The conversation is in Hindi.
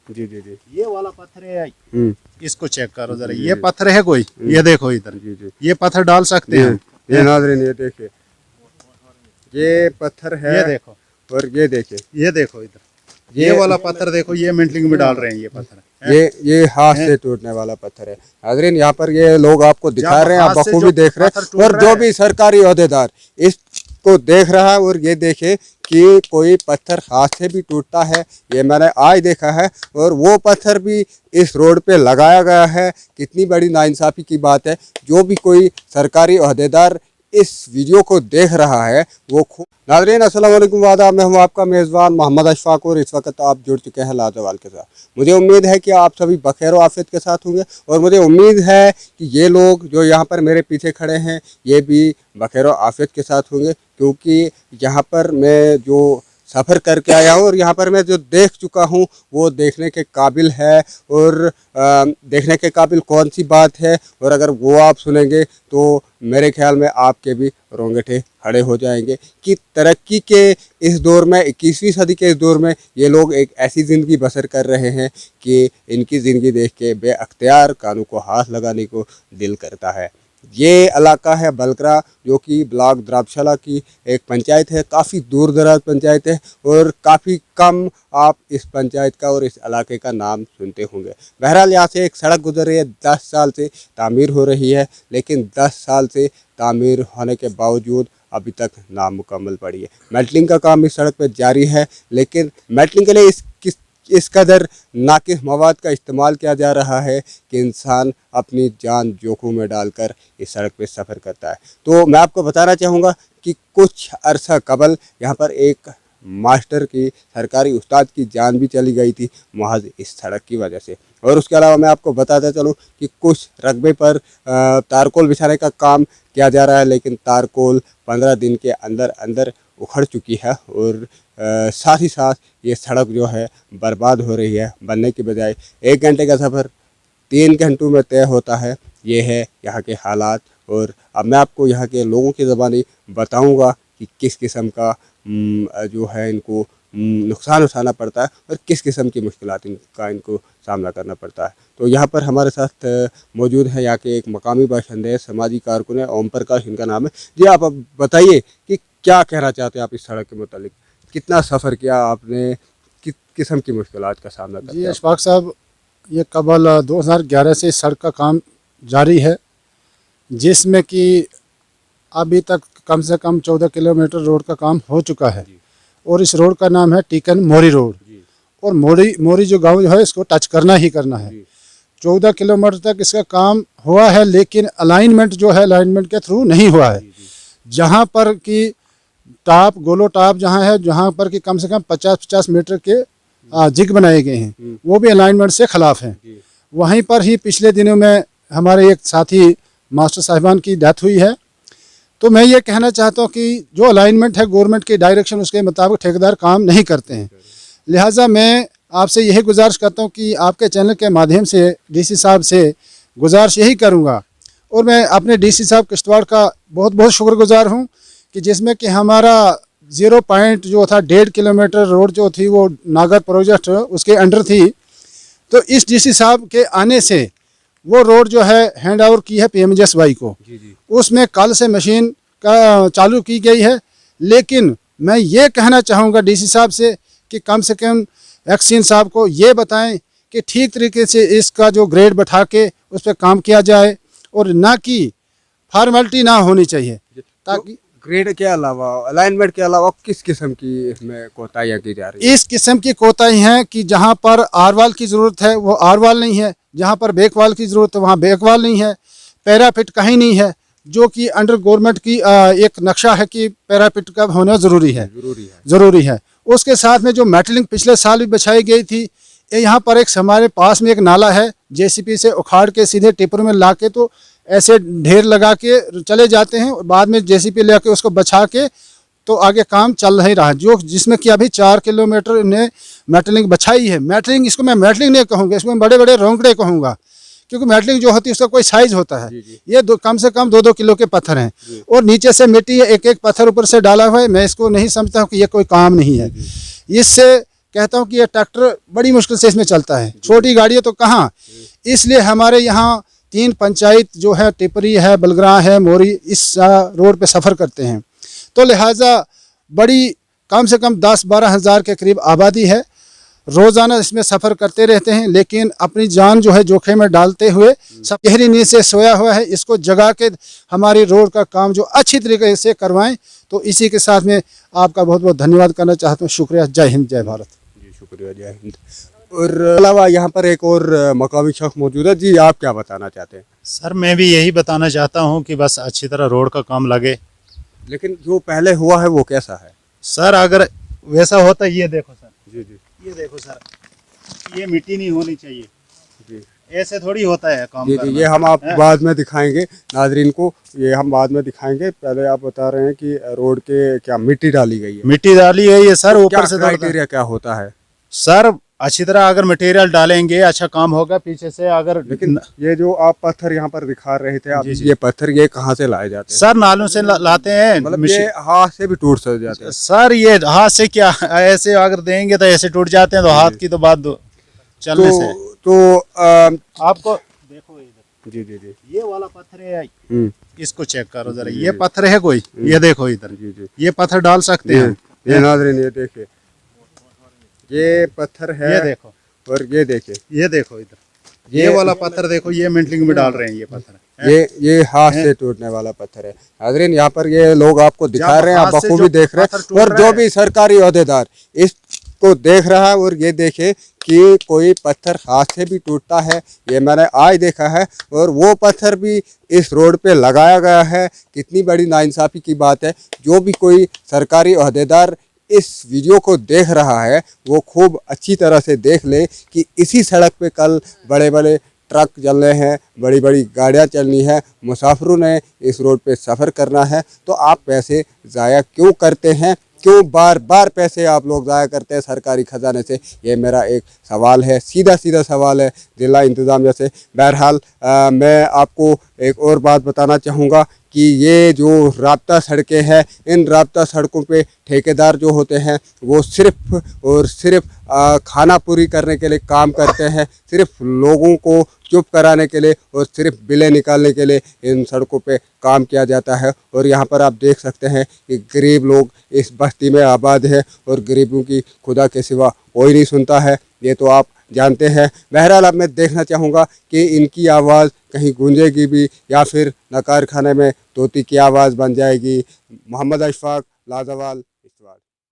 जी जी जी। ये वाला पत्थर है, इसको चेक करो जरा, ये पत्थर है कोई, ये देखो इधर, जी जी। ये पत्थर डाल सकते हैं। ये नाज़रीन ये देखिए, ये पत्थर है, ये देखो, और ये देखिए, ये देखो इधर, ये वाला पत्थर देखो, ये मेंटलिंग में डाल रहे हैं ये पत्थर। ये हाथ से टूटने वाला पत्थर है। नाज़रीन यहाँ पर ये लोग आपको दिखा रहे हैं, आप बखूबी देख रहे हैं, और जो भी सरकारी ओहदेदार इसको देख रहा है, और ये देखे कि कोई पत्थर हाथ से भी टूटता है, ये मैंने आज देखा है, और वो पत्थर भी इस रोड पे लगाया गया है। कितनी बड़ी नाइंसाफ़ी की बात है। जो भी कोई सरकारी ओहदेदार इस वीडियो को देख रहा है वो खूब। नाज़रीन अस्सलाम वालेकुम, वादा मैं हूँ आपका मेज़बान मोहम्मद अशफाक, और इस वक्त आप जुड़ चुके हैं लाजवाल के साथ। मुझे उम्मीद है कि आप सभी बखैर आफियत के साथ होंगे, और मुझे उम्मीद है कि ये लोग जो यहाँ पर मेरे पीछे खड़े हैं ये भी बखैर आफियत के साथ होंगे, क्योंकि यहाँ पर मैं जो सफ़र करके आया हूँ और यहाँ पर मैं जो देख चुका हूँ वो देखने के काबिल है। और देखने के काबिल कौन सी बात है, और अगर वो आप सुनेंगे तो मेरे ख्याल में आपके भी रोंगटे खड़े हो जाएंगे कि तरक्की के इस दौर में, 21वीं सदी के इस दौर में ये लोग एक ऐसी ज़िंदगी बसर कर रहे हैं कि इनकी ज़िंदगी देख के बेअख्तियार कानों को हाथ लगाने को दिल करता है। ये इलाका है बलकरा, जो कि ब्लॉक द्राबशाला की एक पंचायत है, काफ़ी दूर दराज पंचायत है, और काफ़ी कम आप इस पंचायत का और इस इलाके का नाम सुनते होंगे। बहरहाल यहाँ से एक सड़क गुजर रही है, 10 साल से तामीर हो रही है, लेकिन 10 साल से तामीर होने के बावजूद अभी तक नामुकम्मल पड़ी है। मेटलिंग का काम इस सड़क पर जारी है, लेकिन मेटलिंग के लिए इस कदर नाकिस मवाद का इस्तेमाल किया जा रहा है कि इंसान अपनी जान जोखिम में डालकर इस सड़क पर सफ़र करता है। तो मैं आपको बताना चाहूँगा कि कुछ अरसा कबल यहाँ पर एक मास्टर की, सरकारी उस्ताद की जान भी चली गई थी महज इस सड़क की वजह से। और उसके अलावा मैं आपको बताता चलूँ कि कुछ रकबे पर तारकोल बिछाने का काम किया जा रहा है, लेकिन तारकोल 15 दिन के अंदर अंदर उखड़ चुकी है, और साथ ही साथ ये सड़क जो है बर्बाद हो रही है। बनने की बजाय 1 घंटे का सफ़र 3 घंटों में तय होता है। ये है यहाँ के हालात, और अब मैं आपको यहाँ के लोगों की ज़बानी बताऊँगा कि किस किस्म का जो है इनको नुकसान उठाना पड़ता है, और किस किस्म की मुश्किलात का इनको सामना करना पड़ता है। तो यहाँ पर हमारे साथ मौजूद है यहाँ के एक मकामी बाशिंदे, समाजी कारकुन है, ओम प्रकाश इनका नाम है। जी आप अब बताइए कि क्या कहना चाहते हैं आप इस सड़क के मुतालिक, कितना सफ़र किया आपने, किस किस्म की मुश्किलात का सामना करते हैं? जी अशफाक साहब, ये कबल 2011 से सड़क का काम जारी है, जिसमें कि अभी तक कम से कम 14 किलोमीटर रोड का काम हो चुका है, और इस रोड का नाम है टीकन मोरी रोड। और मोरी जो गांव जो है इसको टच करना ही करना है। 14 किलोमीटर तक इसका काम हुआ है, लेकिन अलाइनमेंट जो है अलाइनमेंट के थ्रू नहीं हुआ है। जहां पर कि टाप गोलो टाप जहां है, जहां पर कि कम से कम 50-50 मीटर के जिग बनाए गए हैं, वो भी अलाइनमेंट से खिलाफ हैं। वहीं पर ही पिछले दिनों में हमारे एक साथी मास्टर साहिबान की डेथ हुई है। तो मैं ये कहना चाहता हूँ कि जो अलाइनमेंट है गवर्नमेंट की डायरेक्शन, उसके मुताबिक ठेकेदार काम नहीं करते हैं। लिहाजा मैं आपसे यही गुजारिश करता हूँ कि आपके चैनल के माध्यम से डीसी साहब से गुजारिश यही करूँगा, और मैं अपने डीसी साहब किश्तवाड़ का बहुत बहुत शुक्रगुजार हूँ कि जिसमें कि हमारा 0 पॉइंट जो था 1.5 किलोमीटर रोड जो थी वो नागर प्रोजेक्ट उसके अंडर थी। तो इस डीसी साहब के आने से वो रोड जो है हैंड ओवर की है PMGSY को। उसमें कल से मशीन का चालू की गई है, लेकिन मैं ये कहना चाहूँगा डीसी साहब से कि कम से कम एक्सीन साहब को ये बताएं कि ठीक तरीके से इसका जो ग्रेड बैठा के उस पर काम किया जाए, और ना कि फॉर्मेलिटी ना होनी चाहिए। ताकि ग्रेड के अलावा, अलाइनमेंट के अलावा किस किस्म की इसमें कोताहियाँ की जा रही है? इस किस्म की कोताही हैं कि जहाँ पर आरवाल की ज़रूरत है वो आरवाल नहीं है, जहाँ पर बेकवाल की ज़रूरत है वहाँ बेकवाल नहीं है, पैराफिट कहीं नहीं है, जो कि अंडर गवर्नमेंट की एक नक्शा है कि पैराफिट का होना ज़रूरी है। उसके साथ में जो मेटलिंग पिछले साल भी बिछाई गई थी, यहाँ पर एक हमारे पास में एक नाला है, JCP से उखाड़ के सीधे टिपर में ला के तो ऐसे ढेर लगा के चले जाते हैं, बाद में JCP ले के उसको बचा के तो आगे काम चल नहीं रहा, जो जिसमें कि अभी 4 किलोमीटर ने मेटलिंग बछाई है। मेटलिंग, इसको मैं मेटलिंग नहीं कहूँगा, इसको मैं बड़े बड़े रोंगड़े कहूँगा, क्योंकि मेटलिंग जो होती है उसका कोई साइज होता है। ये कम से कम 2-2 किलो के पत्थर हैं, और नीचे से मिट्टी है, एक एक पत्थर ऊपर से डाला हुआ है। मैं इसको नहीं समझता हूँ कि ये कोई काम नहीं है। इससे कहता हूँ कि ये ट्रैक्टर बड़ी मुश्किल से इसमें चलता है, छोटी गाड़ियाँ तो कहाँ। इसलिए हमारे यहाँ 3 पंचायत जो है, टिपरी है, बलग्रां है, मोरी, इस रोड पे सफ़र करते हैं। तो लिहाजा बड़ी कम से कम 10-12 हज़ार के करीब आबादी है, रोज़ाना इसमें सफ़र करते रहते हैं, लेकिन अपनी जान जो है जोखिम में डालते हुए सब गहरी नींद से सोया हुआ है। इसको जगा के हमारी रोड का काम जो अच्छी तरीके से करवाएं। तो इसी के साथ में आपका बहुत बहुत धन्यवाद करना चाहता हूँ। शुक्रिया। जय हिंद, जय भारत। जी शुक्रिया, जय हिंद। और अलावा यहाँ पर एक और मकामी शख्स मौजूद है जी, आप क्या बताना चाहते हैं? सर मैं भी यही बताना चाहता हूँ कि बस अच्छी तरह रोड का काम लगे। लेकिन जो पहले हुआ है वो कैसा है? सर अगर वैसा होता, ये देखो सर, जी जी ये देखो सर, ये मिट्टी नहीं होनी चाहिए जी ऐसे थोड़ी होता है काम जी। करना। ये हम आप बाद में दिखाएंगे नाजरीन को, ये हम बाद में दिखाएंगे। पहले आप बता रहे हैं कि रोड के क्या मिट्टी डाली गई है? मिट्टी डाली है ये सर, ऊपर से क्राइटेरिया क्या होता है? सर अच्छी तरह अगर मटेरियल डालेंगे अच्छा काम होगा। पीछे से अगर लेकिन ये जो आप पत्थर यहाँ पर दिखा रहे थे आप, जी, जी। ये पत्थर ये कहाँ से लाए जाते हैं? सर नालों से लाते हैं। मतलब ये हाथ से भी टूट सकते जाते हैं? सर ये हाथ से क्या, ऐसे अगर देंगे तो ऐसे टूट जाते हैं, तो हाथ की तो बात दो चलने से। तो आपको देखो इधर, जी जी जी, ये वाला पत्थर है, इसको चेक करो जरा, जी, ये जी। पत्थर है कोई, ये देखो इधर, जी जी। ये पत्थर डाल सकते हैं। ये नाजरीन ये देखिए, ये पत्थर है ये देखो, और ये देखिए, ये देखो इधर, ये वाला पत्थर देखो, ये मेंटलिंग में डाल रहे हैं ये पत्थर। ये हाथ से टूटने वाला पत्थर है। नाजरीन यहाँ पर ये लोग आपको दिखा रहे हैं, आप हाथ से बखूबी जो देख रहे पत्थर हैं। टूट और रहा जो है, भी सरकारी ओहदेदार इसको देख रहा है और ये देखे कि कोई पत्थर हाथ से भी टूटता है, ये मैंने आज देखा है। और वो पत्थर भी इस रोड पे लगाया गया है। कितनी बड़ी नाइंसाफ़ी की बात है। जो भी कोई सरकारी ओहदेदार इस वीडियो को देख रहा है वो खूब अच्छी तरह से देख ले कि इसी सड़क पे कल बड़े बड़े ट्रक चलने हैं, बड़ी बड़ी गाड़ियाँ चलनी है, मुसाफिरों ने इस रोड पे सफ़र करना है। तो आप पैसे ज़ाया क्यों करते हैं? क्यों बार बार पैसे आप लोग ज़ाया करते हैं सरकारी ख़जाने से? ये मेरा एक सवाल है, सीधा सीधा सवाल है ज़िला इंतज़ामिया से। बहरहाल मैं आपको एक और बात बताना चाहूँगा कि ये जो राब्ता सड़कें हैं, इन राब्ता सड़कों पे ठेकेदार जो होते हैं वो सिर्फ़ और सिर्फ खाना पूरी करने के लिए काम करते हैं, सिर्फ लोगों को चुप कराने के लिए और सिर्फ बिलें निकालने के लिए इन सड़कों पे काम किया जाता है। और यहाँ पर आप देख सकते हैं कि गरीब लोग इस बस्ती में आबाद है और गरीबों की खुदा के सिवा कोई नहीं सुनता है, ये तो आप जानते हैं। बहरहाल अब मैं देखना चाहूँगा कि इनकी आवाज़ कहीं गूंजेगी भी या फिर नकार खाने में तोती की आवाज़ बन जाएगी। मोहम्मद अशफाक, लाजवाल।